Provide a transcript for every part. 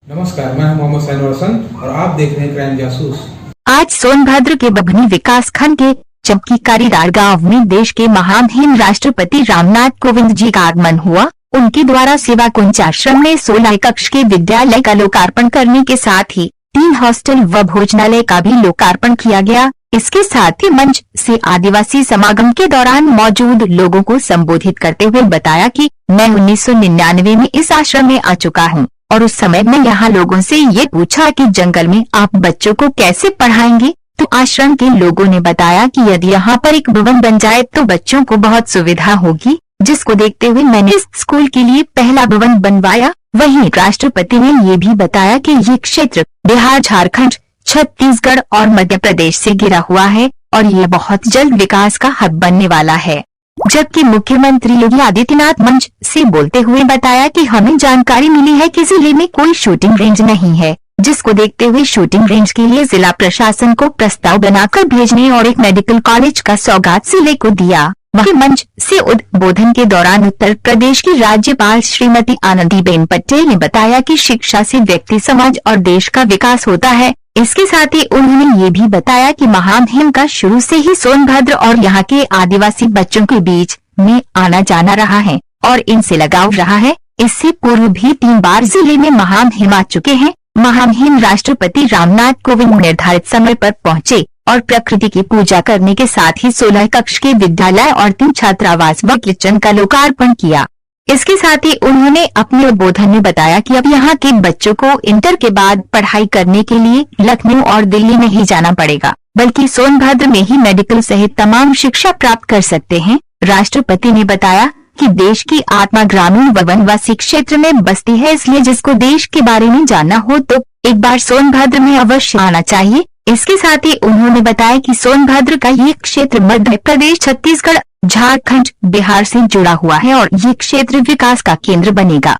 नमस्कार, मैं हूं मोहम्मद सैनुल हसन और आप देख रहे हैं क्राइम जासूस। आज सोनभद्र के बभनी विकास खंड के चमकी कारीदार गांव में देश के महामहिम राष्ट्रपति रामनाथ कोविंद जी का आगमन हुआ। उनके द्वारा सेवा कुंज आश्रम में 16 कक्ष के विद्यालय का लोकार्पण करने के साथ ही 3 हॉस्टल व भोजनालय का भी लोकार्पण किया गया। इसके साथ ही मंच से आदिवासी समागम के दौरान मौजूद लोगों को संबोधित करते हुए बताया कि मैं 1999 में इस आश्रम में आ चुका हूँ और उस समय मैं यहाँ लोगों से ये पूछा कि जंगल में आप बच्चों को कैसे पढ़ाएंगे, तो आश्रम के लोगों ने बताया कि यदि यहाँ पर एक भवन बन जाए तो बच्चों को बहुत सुविधा होगी, जिसको देखते हुए मैंने इस स्कूल के लिए पहला भवन बनवाया। वहीं राष्ट्रपति ने ये भी बताया कि ये क्षेत्र बिहार, झारखंड, छत्तीसगढ़ और मध्य प्रदेश से घिरा हुआ है और ये बहुत जल्द विकास का हब बनने वाला है। जबकि मुख्यमंत्री योगी आदित्यनाथ मंच से बोलते हुए बताया कि हमें जानकारी मिली है कि जिले में कोई शूटिंग रेंज नहीं है, जिसको देखते हुए शूटिंग रेंज के लिए जिला प्रशासन को प्रस्ताव बनाकर भेजने और एक मेडिकल कॉलेज का सौगात जिले को दिया। वहीं मंच से उद्बोधन के दौरान उत्तर प्रदेश की राज्यपाल श्रीमती आनंदीबेन पटेल ने बताया कि शिक्षा से व्यक्ति, समाज और देश का विकास होता है। इसके साथ ही उन्होंने ये भी बताया कि महामहिम का शुरू से ही सोनभद्र और यहाँ के आदिवासी बच्चों के बीच में आना जाना रहा है और इनसे लगाव रहा है। इससे पूर्व भी 3 बार जिले में महामहिम आ चुके हैं। महामहिम राष्ट्रपति रामनाथ कोविंद निर्धारित समय पर पहुँचे और प्रकृति की पूजा करने के साथ ही 16 कक्ष के विद्यालय और 3 छात्रावास व किचन का लोकार्पण किया। इसके साथ ही उन्होंने अपने उद्बोधन में बताया कि अब यहाँ के बच्चों को इंटर के बाद पढ़ाई करने के लिए लखनऊ और दिल्ली नहीं जाना पड़ेगा, बल्कि सोनभद्र में ही मेडिकल सहित तमाम शिक्षा प्राप्त कर सकते हैं। राष्ट्रपति ने बताया कि देश की आत्मा ग्रामीण व वनवासी क्षेत्र में बसती है, इसलिए जिसको देश के बारे में जानना हो तो एक बार सोनभद्र में अवश्य आना चाहिए। इसके साथ ही उन्होंने बताया कि सोनभद्र का ये क्षेत्र मध्य प्रदेश, छत्तीसगढ़, झारखंड, बिहार से जुड़ा हुआ है और ये क्षेत्र विकास का केंद्र बनेगा।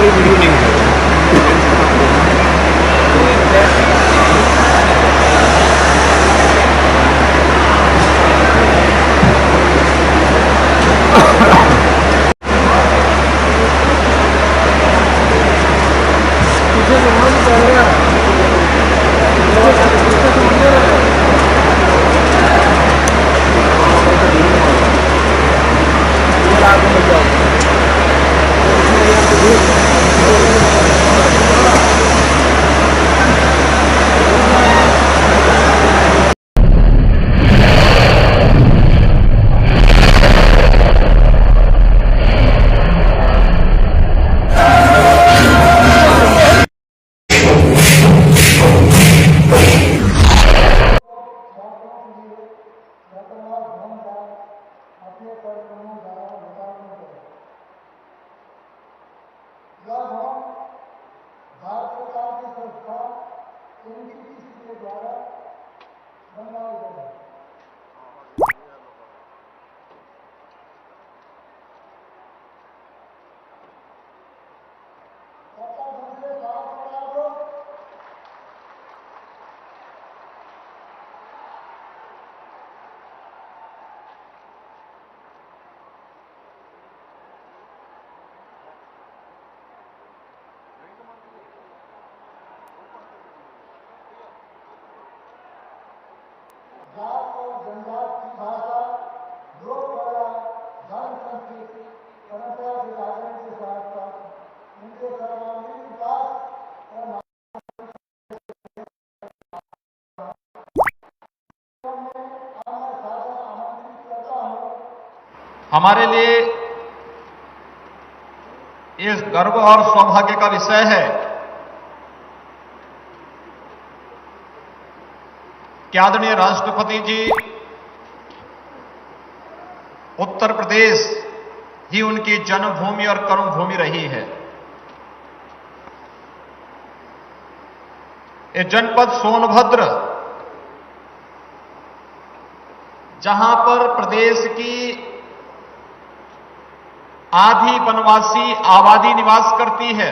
वीडियो नहीं है। भारत सरकार की संस्था एनटीपीसी के द्वारा बनवाई गई है। जात और जनजात की भाषा, लोक कला, धर्म, संस्कृति, परंपरा के जागरण के साथ साथ उनके सर्वांगीण विकास हमारे लिए इस गर्व और सौभाग्य का विषय है कि आदरणीय राष्ट्रपति जी उत्तर प्रदेश ही उनकी जन्मभूमि और कर्मभूमि रही है। ये जनपद सोनभद्र, जहां पर प्रदेश की आधी वनवासी आबादी निवास करती है,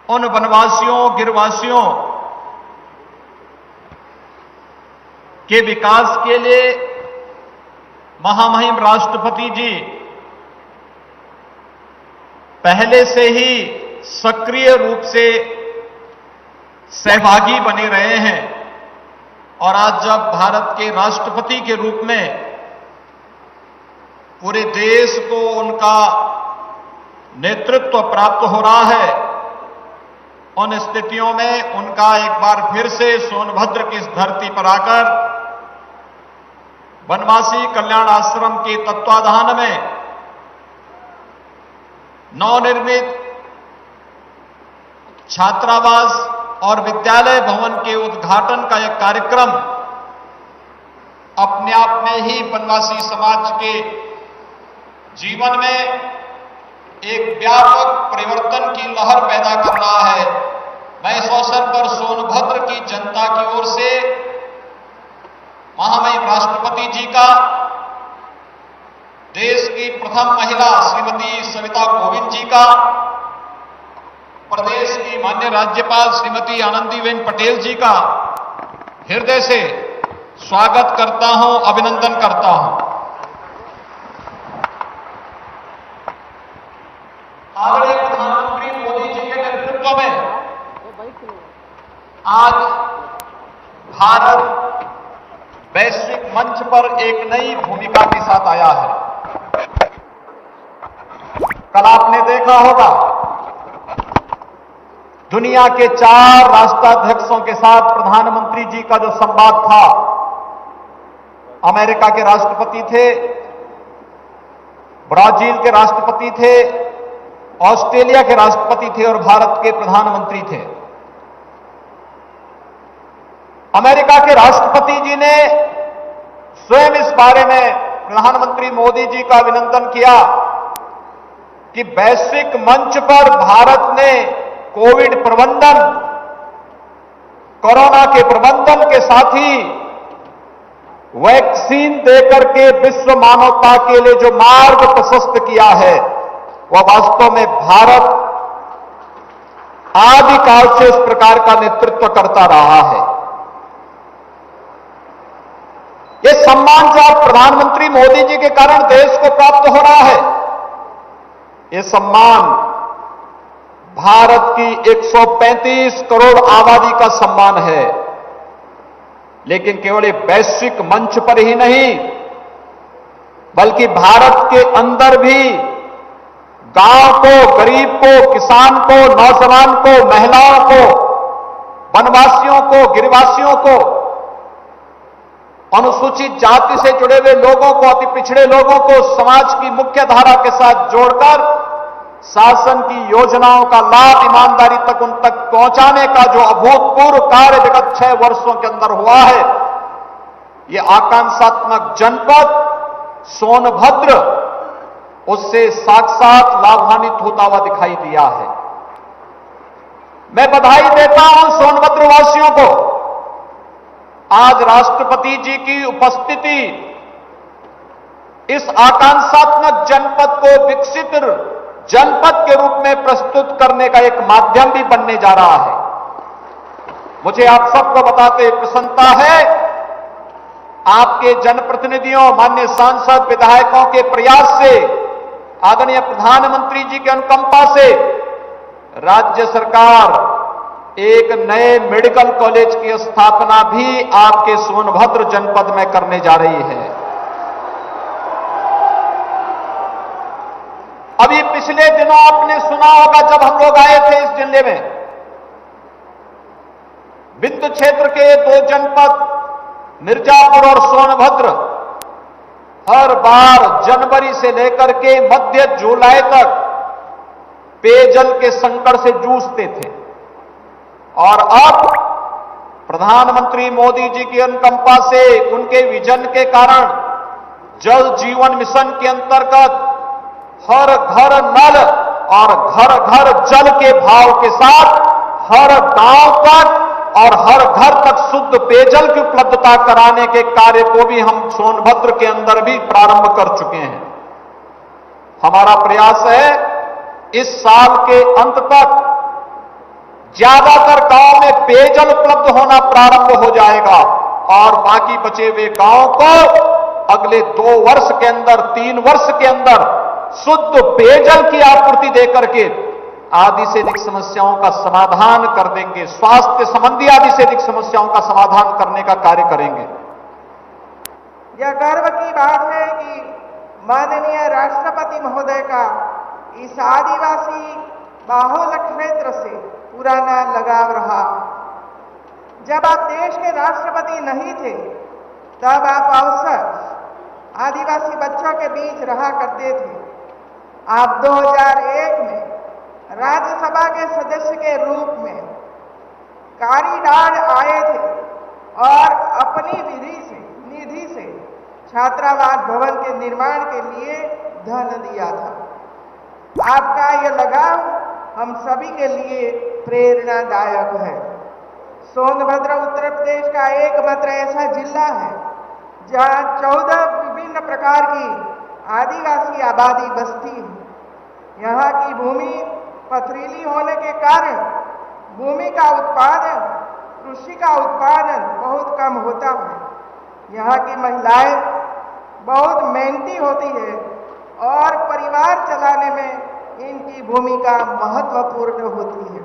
उन वनवासियों गिरवासियों के विकास के लिए महामहिम राष्ट्रपति जी पहले से ही सक्रिय रूप से सहभागी बने रहे हैं और आज जब भारत के राष्ट्रपति के रूप में पूरे देश को उनका नेतृत्व प्राप्त हो रहा है, उन स्थितियों में उनका एक बार फिर से सोनभद्र की इस धरती पर आकर वनवासी कल्याण आश्रम के तत्वाधान में नवनिर्मित छात्रावास और विद्यालय भवन के उद्घाटन का एक कार्यक्रम अपने आप में ही वनवासी समाज के जीवन में एक व्यापक परिवर्तन की लहर पैदा कर रहा है। मैं इस अवसर पर सोनभद्र की जनता की ओर से महामहिम राष्ट्रपति जी का, देश की प्रथम महिला श्रीमती सविता कोविंद जी का, प्रदेश की माननीय राज्यपाल श्रीमती आनंदीबेन पटेल जी का हृदय से स्वागत करता हूं, अभिनंदन करता हूं। आदरणीय प्रधानमंत्री मोदी जी के नेतृत्व में आज भारत वैश्विक मंच पर एक नई भूमिका के साथ आया है। कल आपने देखा होगा दुनिया के 4 राष्ट्राध्यक्षों के साथ प्रधानमंत्री जी का जो संवाद था, अमेरिका के राष्ट्रपति थे, ब्राजील के राष्ट्रपति थे, ऑस्ट्रेलिया के राष्ट्रपति थे और भारत के प्रधानमंत्री थे। अमेरिका के राष्ट्रपति जी ने स्वयं इस बारे में प्रधानमंत्री मोदी जी का अभिनंदन किया कि वैश्विक मंच पर भारत ने कोविड प्रबंधन, कोरोना के प्रबंधन के साथ ही वैक्सीन देकर के विश्व मानवता के लिए जो मार्ग प्रशस्त किया है, वह वास्तव में भारत आदिकाल से इस प्रकार का नेतृत्व करता रहा है। यह सम्मान जो आज प्रधानमंत्री मोदी जी के कारण देश को प्राप्त हो रहा है, यह सम्मान भारत की 135 करोड़ आबादी का सम्मान है। लेकिन केवल एक वैश्विक मंच पर ही नहीं, बल्कि भारत के अंदर भी गांव को, गरीब को, किसान को, नौजवान को, महिलाओं को, वनवासियों को, गिरिवासियों को, अनुसूचित जाति से जुड़े हुए लोगों को, अति पिछड़े लोगों को समाज की मुख्य धारा के साथ जोड़कर शासन की योजनाओं का लाभ ईमानदारी तक उन तक पहुंचाने का जो अभूतपूर्व कार्य विगत 6 वर्षों के अंदर हुआ है, ये आकांक्षात्मक जनपद सोनभद्र उससे साक्षात लाभान्वित होता हुआ दिखाई दिया है। मैं बधाई देता हूं सोनभद्र वासियों को। आज राष्ट्रपति जी की उपस्थिति इस आकांक्षात्मक जनपद को विकसित जनपद के रूप में प्रस्तुत करने का एक माध्यम भी बनने जा रहा है। मुझे आप सबको बताते प्रसन्नता है, आपके जनप्रतिनिधियों, माननीय सांसद, विधायकों के प्रयास से, आदरणीय प्रधानमंत्री जी के अनुकंपा से राज्य सरकार एक नए मेडिकल कॉलेज की स्थापना भी आपके सोनभद्र जनपद में करने जा रही है। अभी पिछले दिनों आपने सुना होगा, जब हम लोग आए थे इस जिले में, विंध्य क्षेत्र के 2 जनपद मिर्जापुर और सोनभद्र, हर बार जनवरी से लेकर के मध्य जुलाई तक पेयजल के संकट से जूझते थे और अब प्रधानमंत्री मोदी जी की अनुकंपा से, उनके विजन के कारण जल जीवन मिशन के अंतर्गत हर घर नल और घर घर जल के भाव के साथ हर गांव तक और हर घर तक शुद्ध पेयजल की उपलब्धता कराने के कार्य को भी हम सोनभद्र के अंदर भी प्रारंभ कर चुके हैं। हमारा प्रयास है इस साल के अंत तक ज्यादातर गांव में पेयजल उपलब्ध होना प्रारंभ हो जाएगा और बाकी बचे हुए गांव को अगले 2 वर्ष के अंदर, 3 वर्ष के अंदर शुद्ध पेयजल की आपूर्ति देकर के आदि से अधिक समस्याओं का समाधान कर देंगे। स्वास्थ्य संबंधी आदि से अधिक समस्याओं का समाधान करने का कार्य करेंगे। यह गर्व की बात है कि माननीय राष्ट्रपति महोदय का इस आदिवासी बाहुल क्षेत्र से पुराना लगाव रहा। जब आप देश के राष्ट्रपति नहीं थे तब आप अवसर आदिवासी बच्चों के बीच रहा करते थे। आप 2001 में राज्यसभा के सदस्य के रूप में कारीडार आए थे और अपनी निधि से छात्रावास भवन के निर्माण के लिए धन दिया था। आपका यह लगाव हम सभी के लिए प्रेरणादायक है। सोनभद्र उत्तर प्रदेश का एकमात्र ऐसा जिला है जहां 14 विभिन्न प्रकार की आदिवासी आबादी बसती है। यहाँ की भूमि पथरीली होने के कारण भूमि का उत्पादन, कृषि का उत्पादन बहुत कम होता है। यहाँ की महिलाएं बहुत मेहनती होती है और परिवार चलाने में इनकी भूमिका महत्वपूर्ण होती है।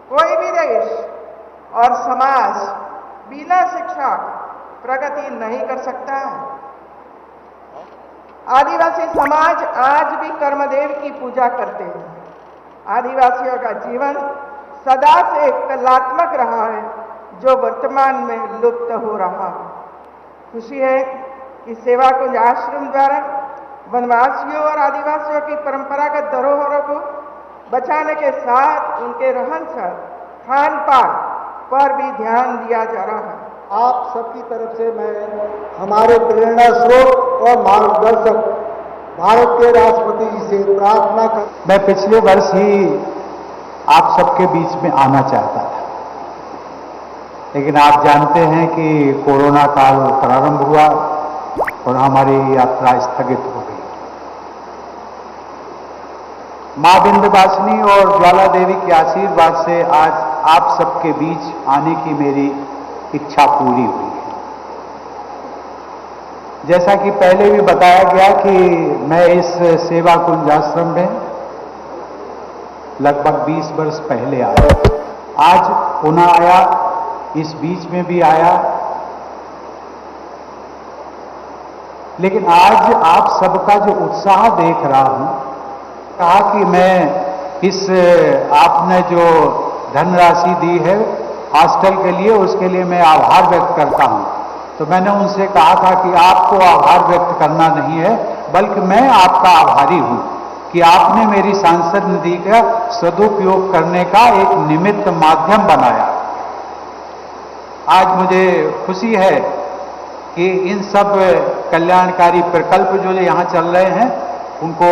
कोई भी देश और समाज बिना शिक्षा प्रगति नहीं कर सकता है। आदिवासी समाज आज भी कर्मदेव की पूजा करते हैं। आदिवासियों का जीवन सदा से कलात्मक रहा है जो वर्तमान में लुप्त हो रहा है। खुशी है कि सेवा कुंज आश्रम द्वारा वनवासियों और आदिवासियों की परंपरागत धरोहरों को बचाने के साथ उनके रहन सहन, खान पान पर भी ध्यान दिया जा रहा है। आप सबकी तरफ से मैं हमारे प्रेरणा स्रोत और मार्गदर्शक भारत के राष्ट्रपति जी से प्रार्थना कर, मैं पिछले वर्ष ही आप सबके बीच में आना चाहता था, लेकिन आप जानते हैं कि कोरोना काल प्रारंभ हुआ और हमारी यात्रा स्थगित हो गई। मां विंध्यवासिनी और ज्वाला देवी के आशीर्वाद से आज आप सबके बीच आने की मेरी इच्छा पूरी हुई है। जैसा कि पहले भी बताया गया कि मैं इस सेवा कुंज आश्रम में लगभग 20 वर्ष पहले आया, आज पुनः आया, इस बीच में भी आया, लेकिन आज आप सबका जो उत्साह देख रहा हूं, कहा कि मैं इस आपने जो धनराशि दी है हॉस्टल के लिए, उसके लिए मैं आभार व्यक्त करता हूं। तो मैंने उनसे कहा था कि आपको आभार व्यक्त करना नहीं है, बल्कि मैं आपका आभारी हूं कि आपने मेरी सांसद निधि का सदुपयोग करने का एक निमित्त माध्यम बनाया। आज मुझे खुशी है कि इन सब कल्याणकारी प्रकल्प जो यहाँ चल रहे हैं उनको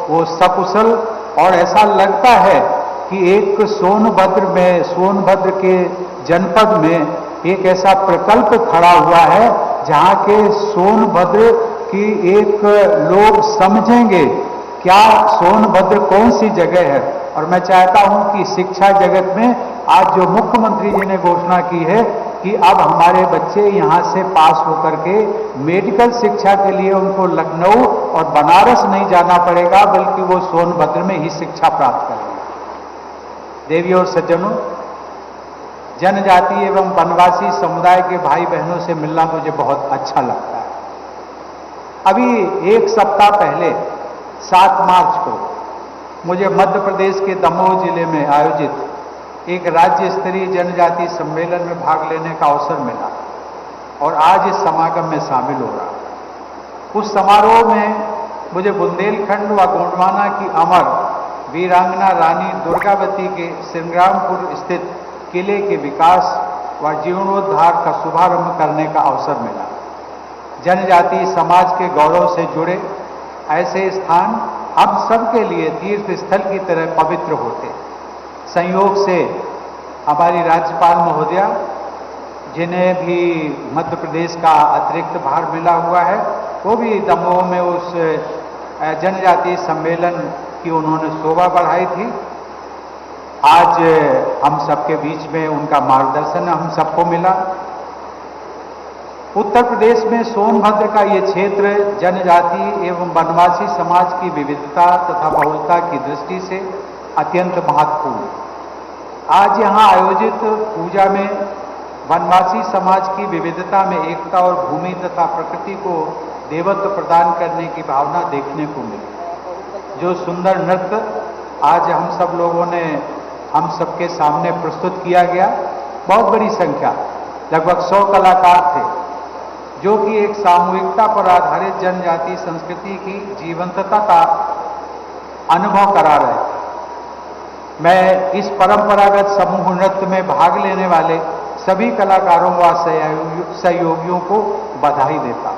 वो सकुशल, और ऐसा लगता है कि एक सोनभद्र के जनपद में एक ऐसा प्रकल्प खड़ा हुआ है जहाँ के सोनभद्र की एक लोग समझेंगे क्या सोनभद्र कौन सी जगह है। और मैं चाहता हूं कि शिक्षा जगत में आज जो मुख्यमंत्री जी ने घोषणा की है कि अब हमारे बच्चे यहाँ से पास होकर के मेडिकल शिक्षा के लिए उनको लखनऊ और बनारस नहीं जाना पड़ेगा, बल्कि वो सोनभद्र में ही शिक्षा प्राप्त करेंगे। देवी और सज्जनों, जनजाति एवं वनवासी समुदाय के भाई बहनों से मिलना मुझे बहुत अच्छा लगता है। अभी एक सप्ताह पहले 7 मार्च को मुझे मध्य प्रदेश के दमोह जिले में आयोजित एक राज्य स्तरीय जनजाति सम्मेलन में भाग लेने का अवसर मिला और आज इस समागम में शामिल हो रहा। उस समारोह में मुझे बुंदेलखंड व गोंडवाना की अमर वीरांगना रानी दुर्गावती के संग्रामपुर स्थित किले के विकास व जीर्णोद्धार का शुभारंभ करने का अवसर मिला। जनजातीय समाज के गौरव से जुड़े ऐसे स्थान हम सब के लिए तीर्थ स्थल की तरह पवित्र होते। संयोग से हमारी राज्यपाल महोदया, जिन्हें भी मध्य प्रदेश का अतिरिक्त भार मिला हुआ है, वो भी दमोह में उस जनजातीय सम्मेलन की उन्होंने शोभा बढ़ाई थी। आज हम सबके बीच में उनका मार्गदर्शन हम सबको मिला। उत्तर प्रदेश में सोनभद्र का ये क्षेत्र जनजातीय एवं वनवासी समाज की विविधता तथा बहुलता की दृष्टि से अत्यंत महत्वपूर्ण। आज यहाँ आयोजित पूजा में वनवासी समाज की विविधता में एकता और भूमि तथा प्रकृति को देवत्व प्रदान करने की भावना देखने को मिली। जो सुंदर नृत्य आज हम सब लोगों ने हम सबके सामने प्रस्तुत किया गया, बहुत बड़ी संख्या, लगभग 100 कलाकार थे, जो कि एक सामूहिकता पर आधारित जनजातीय संस्कृति की जीवंतता का अनुभव करा रहे थे। मैं इस परंपरागत समूह नृत्य में भाग लेने वाले सभी कलाकारों व सहयोगियों को बधाई देता हूं।